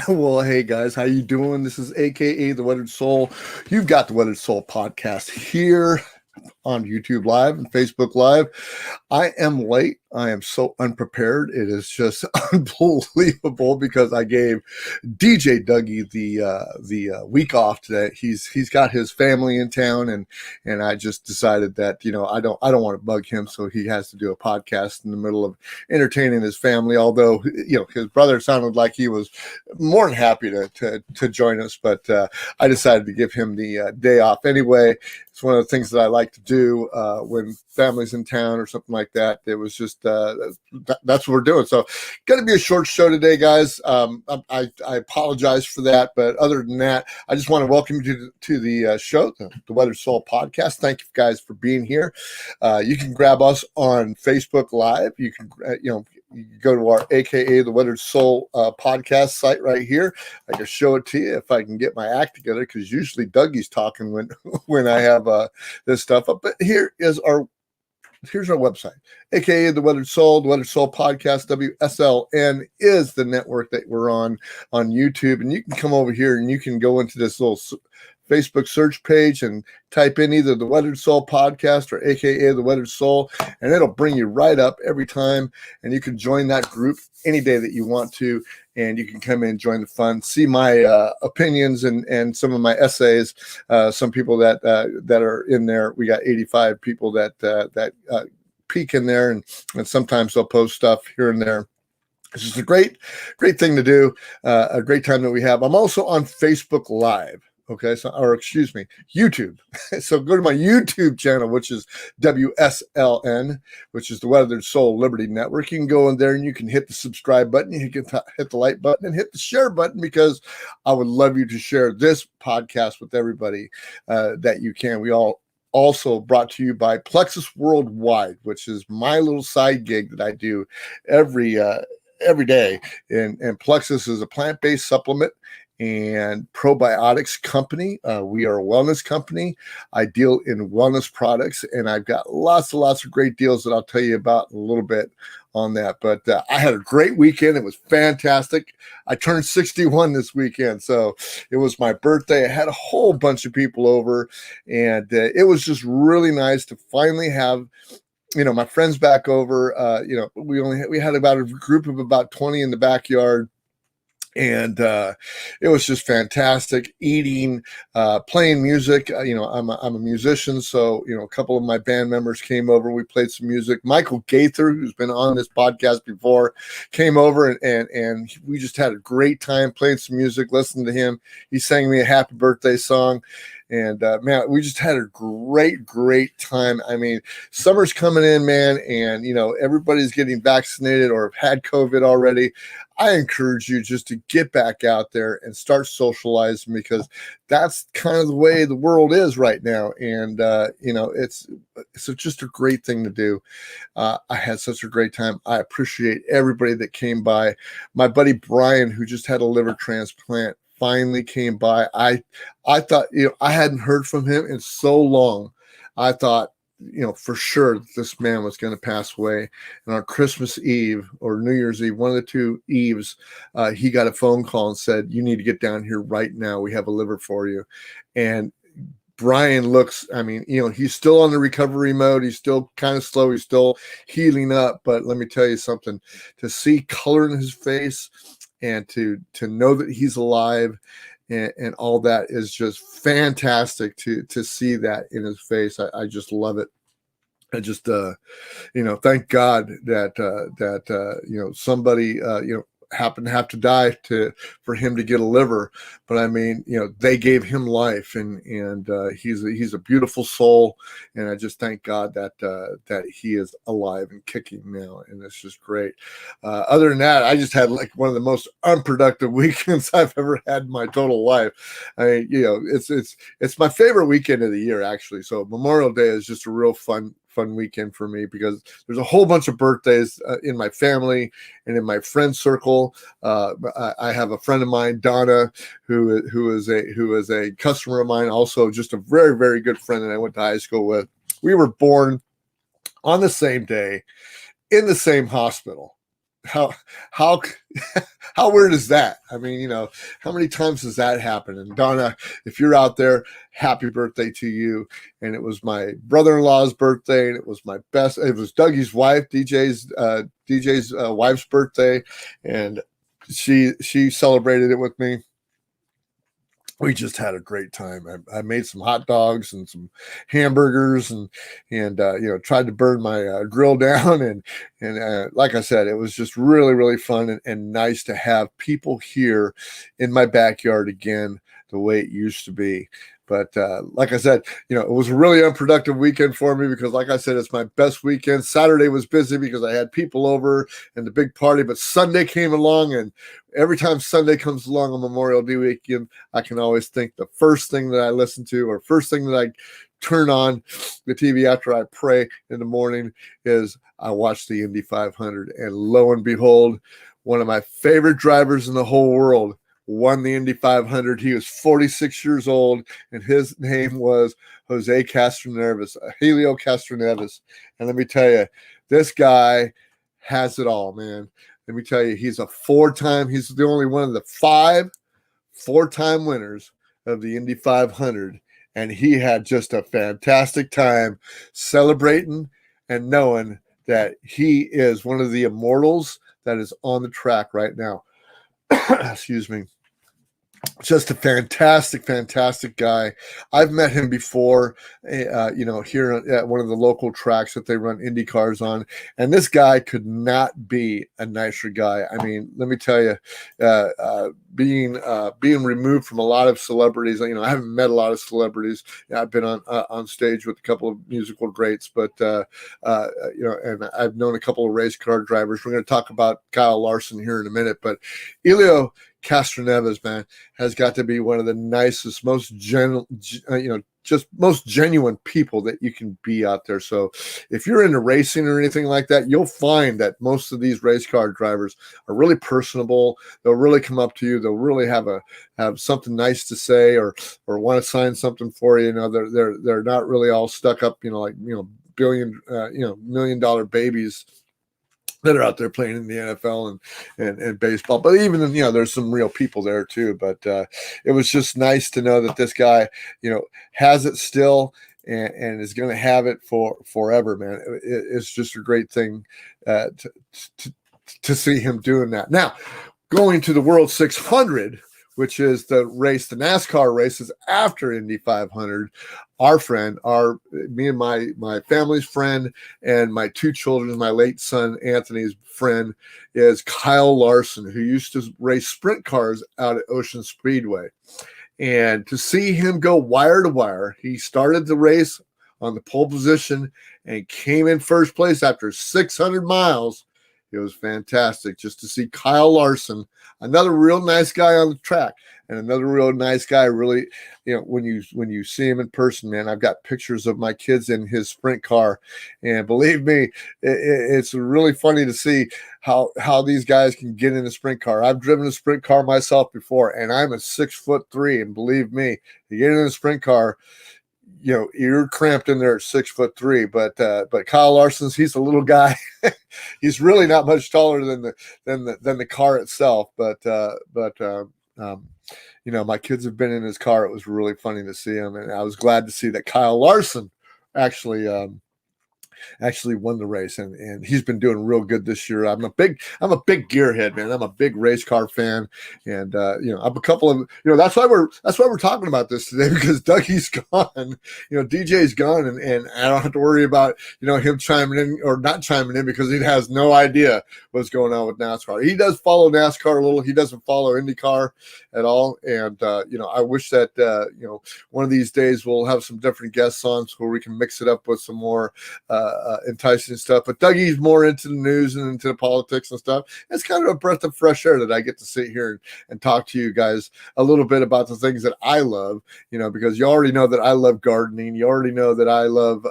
Well, hey guys, how you doing? This is AKA The Weathered Soul. You've got The Weathered Soul podcast here on YouTube Live and Facebook Live. I am late. I am so unprepared. It is just unbelievable because I gave DJ Dougie the week off today. He's got his family in town, and I just decided that I don't want to bug him, so he has to do a podcast in the middle of entertaining his family. Although his brother sounded like he was more than happy to join us, but I decided to give him the day off anyway. It's one of the things that I like to do when family's in town or something like that. It was just that's what we're doing. So, going to be a short show today, guys. I apologize for that, but other than that, I just want to welcome you to the show, the Weathered Soul podcast. Thank you guys for being here. You can grab us on Facebook Live. You can you can go to our AKA The Weathered Soul podcast site right here. I can show it to you if I can get my act together, because usually Dougie's talking when I have this stuff up. But here's our website, AKA The Weathered Soul podcast. WSLN is the network that we're on YouTube. And you can come over here and you can go into this little Facebook search page and type in either The Weathered Soul podcast or AKA The Weathered Soul, and it'll bring you right up every time. And you can join that group any day that you want to, and you can come in and join the fun, see my opinions and some of my essays. Some people that are in there. We got 85 people that peek in there, and sometimes they'll post stuff here and there. It's just a great thing to do, a great time that we have. I'm also on Facebook Live. Okay, YouTube. So go to my YouTube channel, which is WSLN, which is the Weathered Soul Liberty Network. You can go in there and you can hit the subscribe button. You can hit the like button and hit the share button, because I would love you to share this podcast with everybody that you can. We all also brought to you by Plexus Worldwide, which is my little side gig that I do every day. And Plexus is a plant-based supplement and probiotics company. We are a wellness company. I deal in wellness products, and I've got lots of great deals that I'll tell you about in a little bit on that. But I had a great weekend. It was fantastic. I turned 61 this weekend, so it was my birthday. I had a whole bunch of people over, and it was just really nice to finally have my friends back over. We had about a group of about 20 in the backyard. And it was just fantastic. Eating, playing music. I'm a musician, so a couple of my band members came over. We played some music. Michael Gaither, who's been on this podcast before, came over, and we just had a great time playing some music, listening to him. He sang me a happy birthday song. And man, we just had a great time. I mean, summer's coming in, man, and everybody's getting vaccinated or have had COVID already. I encourage you just to get back out there and start socializing, because that's kind of the way the world is right now. And it's just a great thing to do. I had such a great time. I appreciate everybody that came by. My buddy Brian, who just had a liver transplant, finally came by. I thought, I hadn't heard from him in so long. I thought, for sure this man was going to pass away. And on Christmas Eve or New Year's Eve, one of the two eves, he got a phone call and said, "You need to get down here right now. We have a liver for you." And Brian looks, he's still on the recovery mode. He's still kind of slow. He's still healing up. But let me tell you something, to see color in his face and to know that he's alive and all that is just fantastic to see that in his face. I just love it. I just, thank God that somebody, happened to have to die for him to get a liver. But they gave him life, and he's a beautiful soul. And I just thank God that he is alive and kicking now. And it's just great. Other than that, I just had like one of the most unproductive weekends I've ever had in my total life. It's my favorite weekend of the year, actually. So Memorial Day is just a real fun weekend for me, because there's a whole bunch of birthdays in my family and in my friend circle. I have a friend of mine, Donna, who is a customer of mine, also just a very, very good friend that I went to high school with. We were born on the same day in the same hospital. how how weird is that? I mean, how many times does that happen? And Donna, if you're out there, happy birthday to you. And it was my brother-in-law's birthday, and it was Dougie's wife, DJ's wife's birthday, and she celebrated it with me. We just had a great time. I made some hot dogs and some hamburgers and tried to burn my grill down. And like I said, it was just really, really fun and nice to have people here in my backyard again, the way it used to be. But like I said, it was a really unproductive weekend for me because, like I said, it's my best weekend. Saturday was busy because I had people over and the big party, but Sunday came along, and every time Sunday comes along on Memorial Day weekend, I can always think the first thing that I listen to or first thing that I turn on the TV after I pray in the morning is I watch the Indy 500. And lo and behold, one of my favorite drivers in the whole world won the Indy 500. He was 46 years old, and his name was Helio Castroneves. And let me tell you, this guy has it all, man. Let me tell you, he's the only one of the 5 four-time winners of the Indy 500. And he had just a fantastic time celebrating and knowing that he is one of the immortals that is on the track right now. Excuse me. Just a fantastic guy. I've met him before, here at one of the local tracks that they run Indy cars on. And this guy could not be a nicer guy. I mean, let me tell you, being removed from a lot of celebrities, I haven't met a lot of celebrities. I've been on stage with a couple of musical greats, but, and I've known a couple of race car drivers. We're going to talk about Kyle Larson here in a minute, but Helio Castroneves, man, has got to be one of the nicest, most most genuine people that you can be out there. So if you're into racing or anything like that, you'll find that most of these race car drivers are really personable. They'll really come up to you. They'll really have something nice to say or want to sign something for you. They're not really all stuck up, $1 million babies that are out there playing in the NFL and baseball. But even there's some real people there too. But it was just nice to know that this guy, has it still and is going to have it for forever, man. It's just a great thing to see him doing that. Now, going to the World 600, which is the NASCAR races after Indy 500. Me and my family's friend and my 2 children, my late son Anthony's friend, is Kyle Larson, who used to race sprint cars out at Ocean Speedway. And to see him go wire to wire, he started the race on the pole position and came in first place after 600 miles. It was fantastic just to see Kyle Larson, another real nice guy on the track, and another real nice guy. Really, when you see him in person, man, I've got pictures of my kids in his sprint car, and believe me, it's really funny to see how these guys can get in a sprint car. I've driven a sprint car myself before, and I'm a 6'3", and believe me, you get in a sprint car, you're cramped in there at 6'3", but Kyle Larson's, he's a little guy. He's really not much taller than the car itself. But my kids have been in his car. It was really funny to see him, and I was glad to see that Kyle Larson actually won the race, and he's been doing real good this year. I'm a big gearhead, man. I'm a big race car fan, and I'm a couple of that's why we're talking about this today, because Dougie's gone, DJ's gone, and I don't have to worry about him chiming in or not chiming in, because he has no idea what's going on with NASCAR. He does follow NASCAR a little. He doesn't follow IndyCar at all, and I wish that one of these days we'll have some different guests on so we can mix it up with some more enticing stuff. But Dougie's more into the news and into the politics and stuff. It's kind of a breath of fresh air that I get to sit here and talk to you guys a little bit about the things that I love, because you already know that I love gardening. You already know that I love,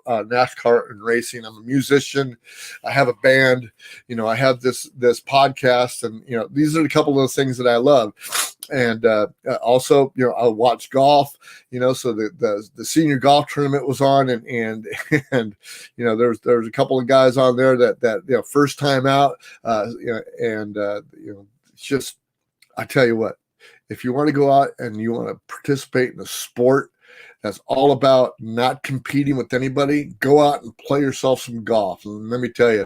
NASCAR and racing. I'm a musician. I have a band. I have this podcast, and these are a couple of those things that I love. And also, I watch golf, so the senior golf tournament was on, and and there's a couple of guys on there that first time out, it's just, I tell you what, if you want to go out and you want to participate in a sport that's all about not competing with anybody, go out and play yourself some golf. And let me tell you,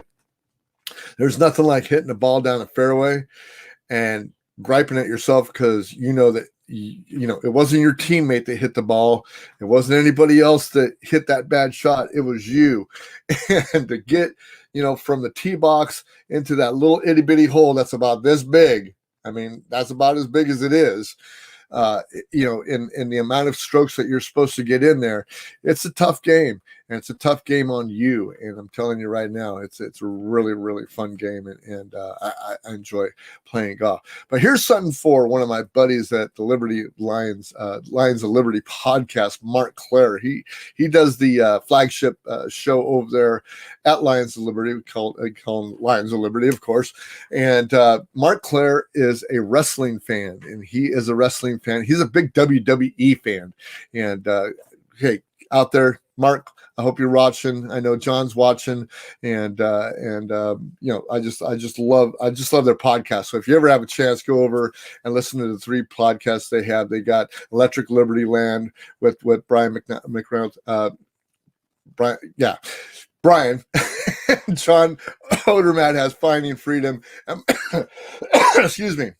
there's nothing like hitting the ball down the fairway and griping at yourself because that it wasn't your teammate that hit the ball. It wasn't anybody else that hit that bad shot. It was you. And to get, from the tee box into that little itty bitty hole that's about this big. I mean, that's about as big as it is. In the amount of strokes that you're supposed to get in there, it's a tough game, and it's a tough game on you. And I'm telling you right now, it's a really, really fun game, and I enjoy playing golf. But here's something for one of my buddies at the Liberty Lions of Liberty podcast, Mark Clare. He does the flagship show over there at Lions of Liberty. We call him Lions of Liberty, of course. And Mark Clare is a wrestling fan, and he is a wrestling fan. He's a big WWE fan. And hey, out there, Mark, I hope you're watching. I know John's watching, and I just love their podcast. So if you ever have a chance, go over and listen to the 3 podcasts they have. They got Electric Liberty Land with Brian McReynolds, Brian. John Odermatt has Finding Freedom. Excuse me.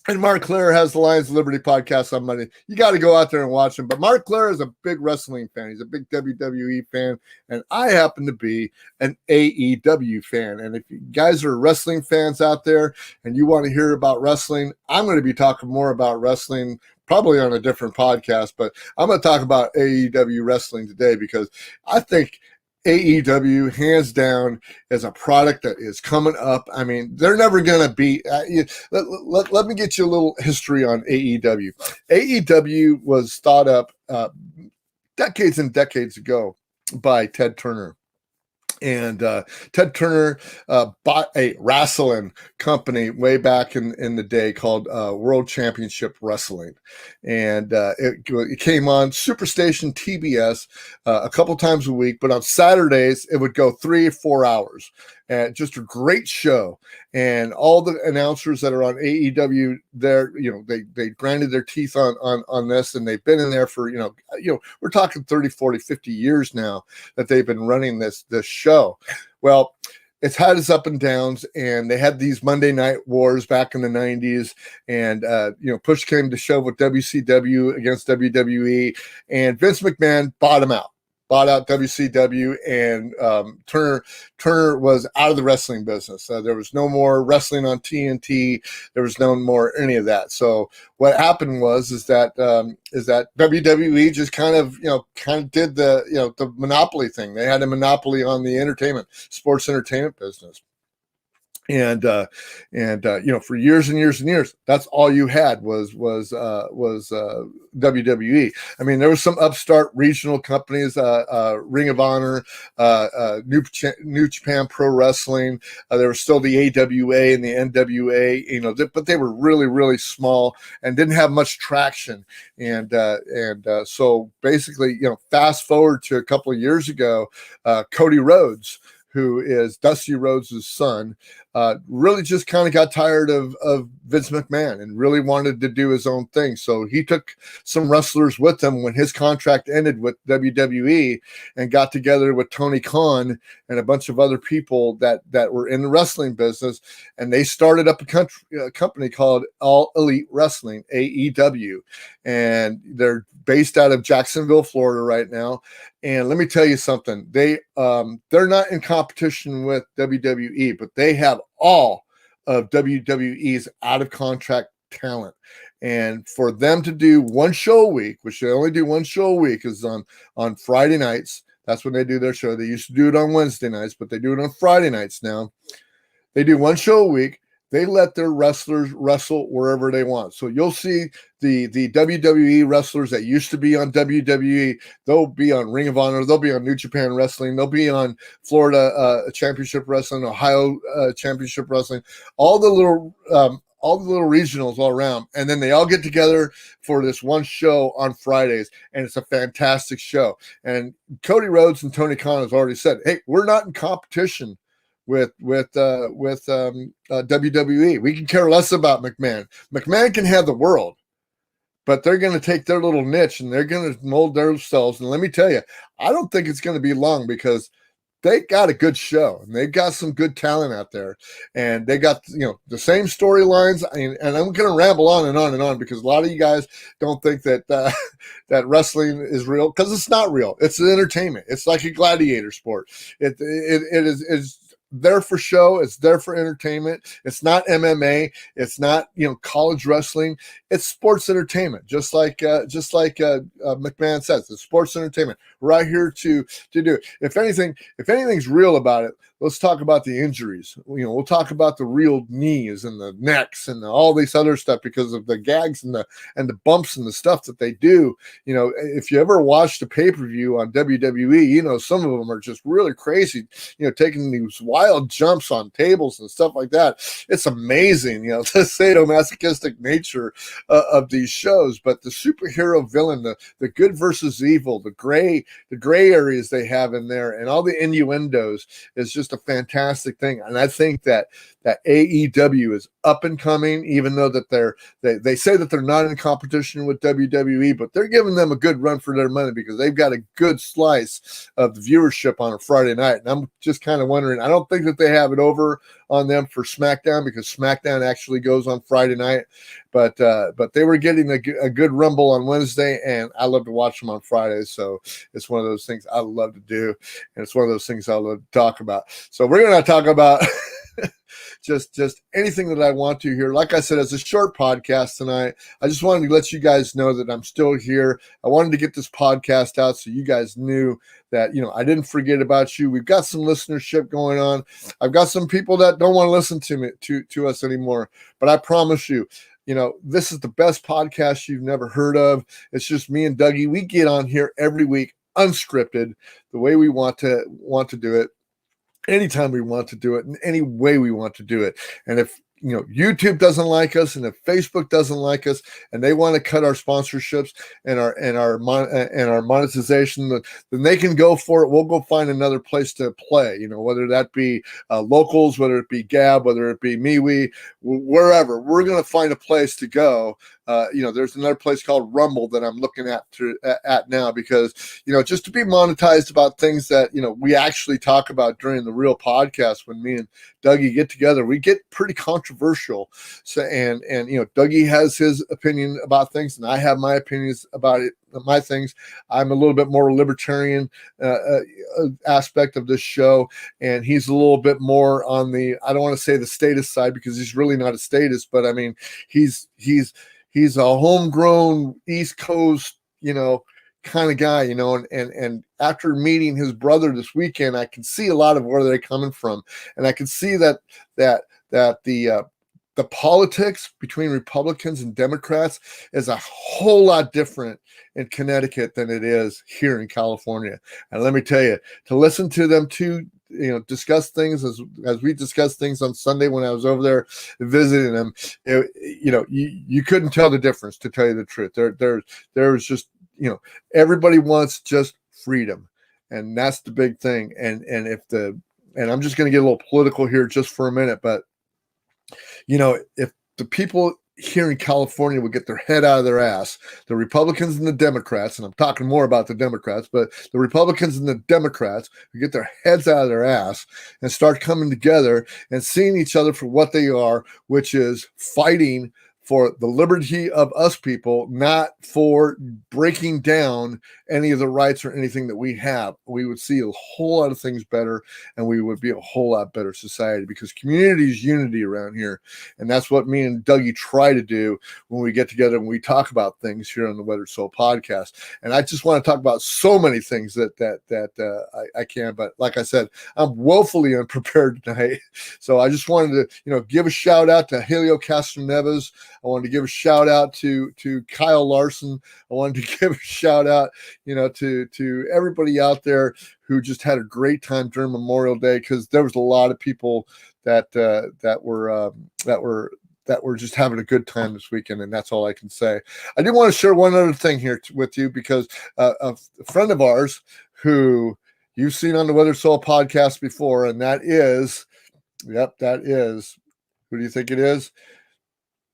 And Mark Clare has the Lions of Liberty podcast on Monday. You got to go out there and watch him. But Mark Clare is a big wrestling fan. He's a big WWE fan. And I happen to be an AEW fan. And if you guys are wrestling fans out there and you want to hear about wrestling, I'm going to be talking more about wrestling probably on a different podcast. But I'm going to talk about AEW wrestling today because I think AEW, hands down, is a product that is coming up. I mean, they're never going to be. Let me get you a little history on AEW. AEW was thought up decades and decades ago by Ted Turner. And Ted Turner bought a wrestling company way back in the day called World Championship Wrestling. And it came on Superstation TBS a couple times a week, but on Saturdays, it would go 3 or 4 hours. And just a great show. And all the announcers that are on AEW there, they grinded their teeth on this, and they've been in there for, we're talking 30, 40, 50 years now that they've been running this show. Well, it's had its up and downs, and they had these Monday Night Wars back in the 90s, and push came to shove with WCW against WWE, and Vince McMahon bought out WCW, and Turner was out of the wrestling business. There was no more wrestling on TNT. There was no more any of that. So what happened was that WWE just kind of did the monopoly thing. They had a monopoly on the sports entertainment business. And for years and years and years, that's all you had was WWE. I mean, there was some upstart regional companies, Ring of Honor, New Japan Pro Wrestling. There was still the AWA and the NWA, but they were really, really small and didn't have much traction. And so basically, fast forward to a couple of years ago, Cody Rhodes, who is Dusty Rhodes' son, really just kind of got tired of Vince McMahon and really wanted to do his own thing. So he took some wrestlers with him when his contract ended with WWE and got together with Tony Khan and a bunch of other people that were in the wrestling business. And they started up a company called All Elite Wrestling, AEW. And they're based out of Jacksonville, Florida right now. And let me tell you something. They're not in competition with WWE, but they have all of WWE's out of contract talent. And for them to do one show a week, which they only do one show a week, is on Friday nights. That's when they do their show. They used to do it on Wednesday nights, but they do it on Friday nights now. They do one show a week. They let their wrestlers wrestle wherever they want. So you'll see the WWE wrestlers that used to be on WWE, they'll be on Ring of Honor, they'll be on New Japan Wrestling, they'll be on Florida Championship Wrestling, Ohio Championship Wrestling, all the little all the little regionals all around, and then they all get together for this one show on Fridays, and it's a fantastic show. And Cody Rhodes and Tony Khan has already said, "Hey, we're not in competition with WWE. We can care less about McMahon. McMahon can have the world, but they're going to take their little niche and they're going to mold themselves." And let me tell you, I don't think it's going to be long, because they got a good show and they've got some good talent out there, and they got, the same storylines. And I'm going to ramble on and on and on, because a lot of you guys don't think that that wrestling is real, because it's not real. It's an entertainment. It's like a gladiator sport. It is there for show. It's there for entertainment. It's not MMA. It's not college wrestling. It's sports entertainment. Just like McMahon says, it's sports entertainment. We're out here to do it. If anything's real about it, let's talk about the injuries. We'll talk about the real knees and the necks and all this other stuff, because of the gags and the bumps and the stuff that they do. If you ever watched a pay-per-view on WWE, some of them are just really crazy. Taking these wild jumps on tables and stuff like that. It's amazing, the sadomasochistic nature of these shows. But the superhero villain, the good versus evil, the gray areas they have in there, and all the innuendos is just a fantastic thing. And I think that AEW is up and coming, even though that they say that they're not in competition with WWE, but they're giving them a good run for their money, because they've got a good slice of the viewership on a Friday night. And I'm just kind of wondering, I don't think that they have it over on them for SmackDown, because SmackDown actually goes on Friday night, but they were getting a good rumble on Wednesday, and I love to watch them on Fridays. So it's one of those things I love to do, and it's one of those things I love to talk about. So we're going to talk about just anything that I want to here. Like I said, it's a short podcast tonight. I just wanted to let you guys know that I'm still here. I wanted to get this podcast out so you guys knew that, I didn't forget about you. We've got some listenership going on. I've got some people that don't want to listen to us anymore, but I promise you, this is the best podcast you've never heard of. It's just me and Dougie. We get on here every week, unscripted, the way we want to do it, anytime we want to do it, in any way we want to do it. And if YouTube doesn't like us, and if Facebook doesn't like us, and they want to cut our sponsorships and our monetization, then they can go for it. We'll go find another place to play. Whether that be Locals, whether it be Gab, whether it be MeWe, wherever. We're going to find a place to go. There's another place called Rumble that I'm looking at now, because just to be monetized about things that we actually talk about during the real podcast. When me and Dougie get together, we get pretty controversial. So and Dougie has his opinion about things, and I have my opinions about it. My things. I'm a little bit more libertarian aspect of this show, and he's a little bit more on the, I don't want to say the statist side, because he's really not a statist, but I mean he's a homegrown East Coast, kind of guy, and after meeting his brother this weekend, I can see a lot of where they're coming from. And I can see that the politics between Republicans and Democrats is a whole lot different in Connecticut than it is here in California. And let me tell you, to listen to them two, discuss things as we discussed things on Sunday when I was over there visiting them, you couldn't tell the difference, to tell you the truth. There was just, everybody wants just freedom, and that's the big thing. And I'm just going to get a little political here just for a minute, but if the people here in California would get their head out of their ass, the Republicans and the Democrats, and I'm talking more about the Democrats, but the Republicans and the Democrats would get their heads out of their ass and start coming together and seeing each other for what they are, which is fighting for the liberty of us people, not for breaking down any of the rights or anything that we have. We would see a whole lot of things better, and we would be a whole lot better society, because community is unity around here. And that's what me and Dougie try to do when we get together and we talk about things here on the Weathered Soul podcast. And I just want to talk about so many things that I can, but like I said, I'm woefully unprepared tonight. So I just wanted to, give a shout out to Helio Castroneves. I wanted to give a shout out to Kyle Larson. I wanted to give a shout out, to everybody out there who just had a great time during Memorial Day, because there was a lot of people that were that we're just having a good time this weekend, and that's all I can say. I do want to share one other thing here with you, because a friend of ours who you've seen on the Weathered Soul podcast before, and that is, who do you think it is?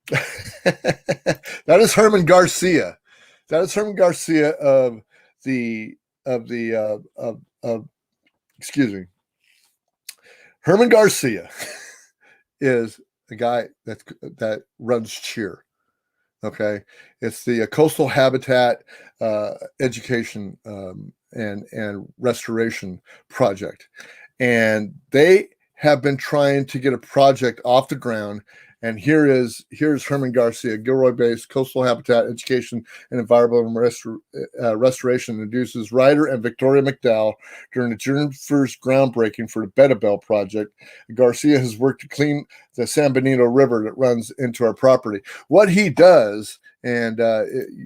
That is Herman Garcia. That is Herman Garcia excuse me. Herman Garcia is a guy that runs Cheer. Okay, it's the Coastal Habitat Education and Restoration Project, and they have been trying to get a project off the ground. And here's Herman Garcia, Gilroy-based Coastal Habitat Education and Environmental Restoration, introduces Ryder and Victoria McDowell during the June 1st groundbreaking for the Bedabel project. Garcia has worked to clean the San Benito River that runs into our property. What he does, and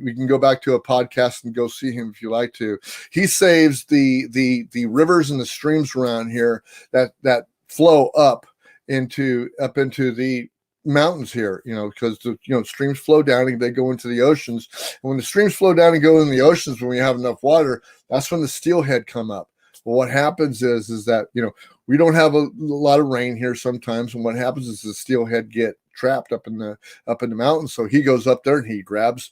we can go back to a podcast and go see him if you like to. He saves the rivers and the streams around here that flow up into the mountains here, because streams flow down and they go into the oceans. And when the streams flow down and go in the oceans, when we have enough water, that's when the steelhead come up. Well, what happens is that we don't have a lot of rain here sometimes, and what happens is the steelhead get trapped up in the mountains. So he goes up there and he grabs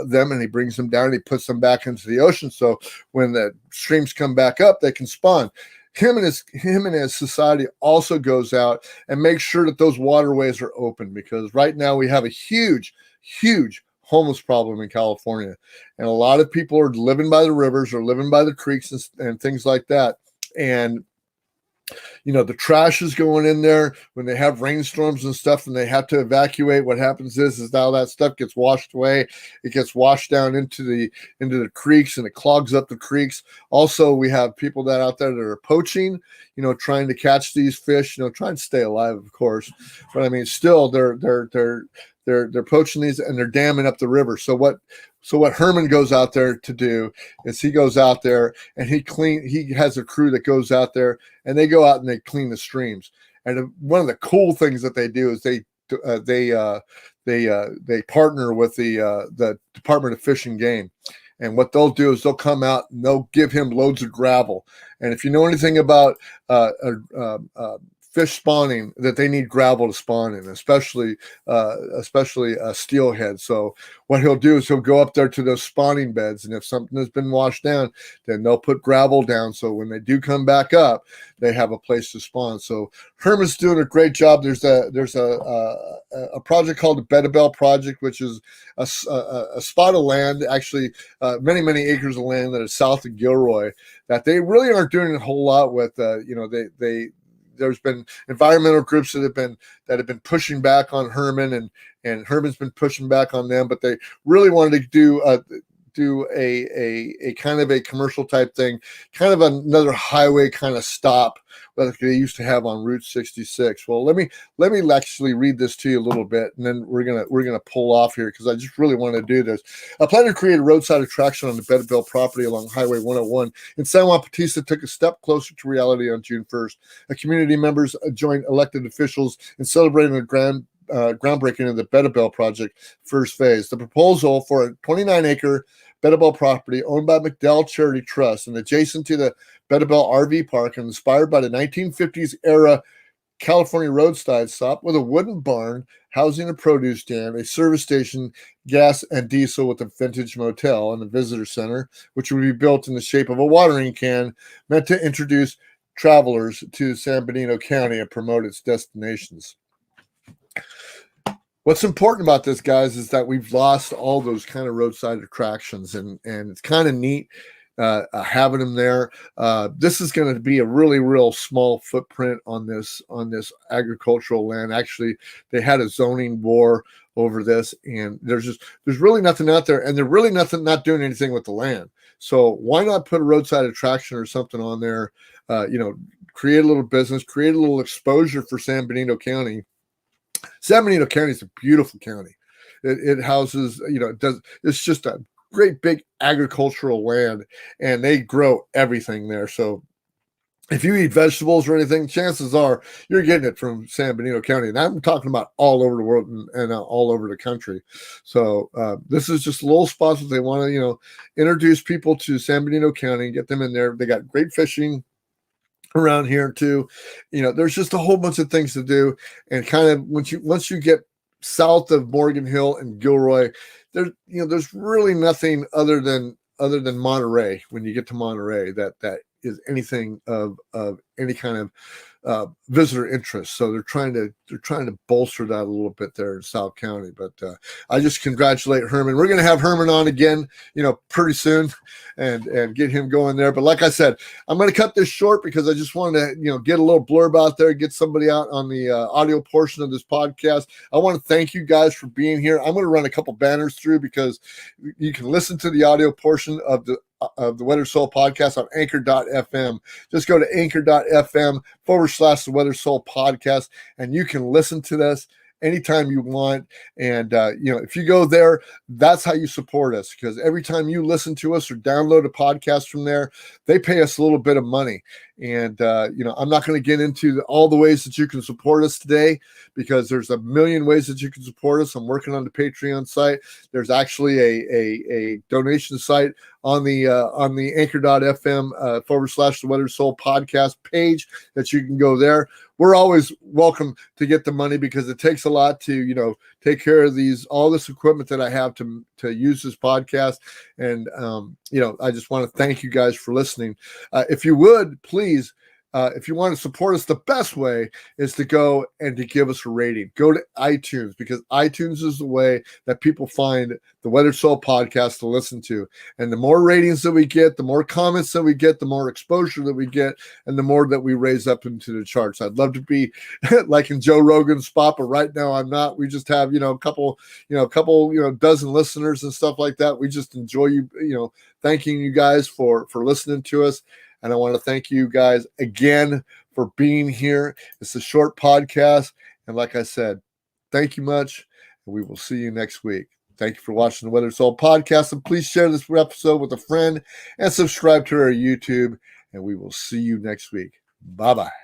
them and he brings them down and he puts them back into the ocean. So when the streams come back up, they can spawn. Him and his society also goes out and makes sure that those waterways are open, because right now we have a huge homeless problem in California, and a lot of people are living by the rivers or living by the creeks and things like that. And the trash is going in there when they have rainstorms and stuff, and they have to evacuate. What happens is now that stuff gets washed away. It gets washed down into the creeks, and it clogs up the creeks. Also, we have people that out there that are poaching, trying to catch these fish, trying to stay alive, of course. But I mean, still, they're poaching these and they're damming up the river. So what Herman goes out there to do is he goes out there and he has a crew that goes out there and they go out and they clean the streams. And one of the cool things that they do is they partner with the Department of Fish and Game. And what they'll do is they'll come out and they'll give him loads of gravel. And if you know anything about fish spawning, that they need gravel to spawn in, especially steelhead. So what he'll do is he'll go up there to those spawning beds, and if something has been washed down, then they'll put gravel down. So when they do come back up, they have a place to spawn. So Herman's doing a great job. There's a project called the Bedabel Project, which is a spot of land, actually many acres of land that is south of Gilroy, that they really aren't doing a whole lot with. There's been environmental groups that have been pushing back on Herman, and Herman's been pushing back on them, but they really wanted to do a kind of a commercial type thing, kind of another highway kind of stop like they used to have on Route 66. Well, let me actually read this to you a little bit, and then we're gonna pull off here, because I just really want to do this. A plan to create a roadside attraction on the Bedabel property along Highway 101 in San Juan Bautista took a step closer to reality on June 1st. Community members joined elected officials in celebrating the groundbreaking of the Bedabel project first phase. The proposal for a 29-acre Bedabel property owned by McDowell Charity Trust and adjacent to the Bedabel RV Park and inspired by the 1950s era California roadside stop with a wooden barn housing a produce stand, a service station, gas and diesel with a vintage motel, and a visitor center, which would be built in the shape of a watering can, meant to introduce travelers to San Benito County and promote its destinations. What's important about this, guys, is that we've lost all those kind of roadside attractions, and it's kind of neat having them there. This is going to be a really real small footprint on this agricultural land. Actually, they had a zoning war over this, and there's really nothing out there, and they're really not doing anything with the land. So why not put a roadside attraction or something on there? Create a little business, create a little exposure for San Benito County. San Benito County is a beautiful county. It houses, it's just a great big agricultural land, and they grow everything there. So if you eat vegetables or anything, chances are you're getting it from San Benito County. And I'm talking about all over the world and all over the country. So this is just a little spot that they want to, introduce people to San Benito County and get them in there. They got great fishing around here too. There's just a whole bunch of things to do. And kind of once you get south of Morgan Hill and Gilroy, there's really nothing other than Monterey. When you get to Monterey, that is anything of any kind of visitor interest. So they're trying to bolster that a little bit there in South County. But I just congratulate Herman. We're going to have Herman on again, pretty soon, and get him going there. But like I said, I'm going to cut this short because I just wanted to get a little blurb out there, get somebody out on the audio portion of this podcast. I want to thank you guys for being here. I'm going to run a couple banners through because you can listen to the audio portion of the Weathered Soul podcast on anchor.fm. Just go to anchor.fm/the Weathered Soul podcast, and you can listen to this anytime you want. And, if you go there, that's how you support us, because every time you listen to us or download a podcast from there, they pay us a little bit of money. And, I'm not going to get into all the ways that you can support us today, because there's a million ways that you can support us. I'm working on the Patreon site. There's actually a donation site on the anchor.fm /the Weathered Soul podcast page that you can go there. We're always welcome to get the money, because it takes a lot to, take care of all this equipment that I have to use this podcast. And, I just want to thank you guys for listening. If you would, please, if you want to support us, the best way is to go and to give us a rating. Go to iTunes, because iTunes is the way that people find the Weathered Soul podcast to listen to. And the more ratings that we get, the more comments that we get, the more exposure that we get, and the more that we raise up into the charts. I'd love to be like in Joe Rogan's spot, but right now I'm not. We just have, a couple dozen listeners and stuff like that. We just enjoy you, thanking you guys for listening to us. And I want to thank you guys again for being here. It's a short podcast. And like I said, thank you much. And we will see you next week. Thank you for watching the Weathered Soul podcast. And please share this episode with a friend and subscribe to our YouTube. And we will see you next week. Bye-bye.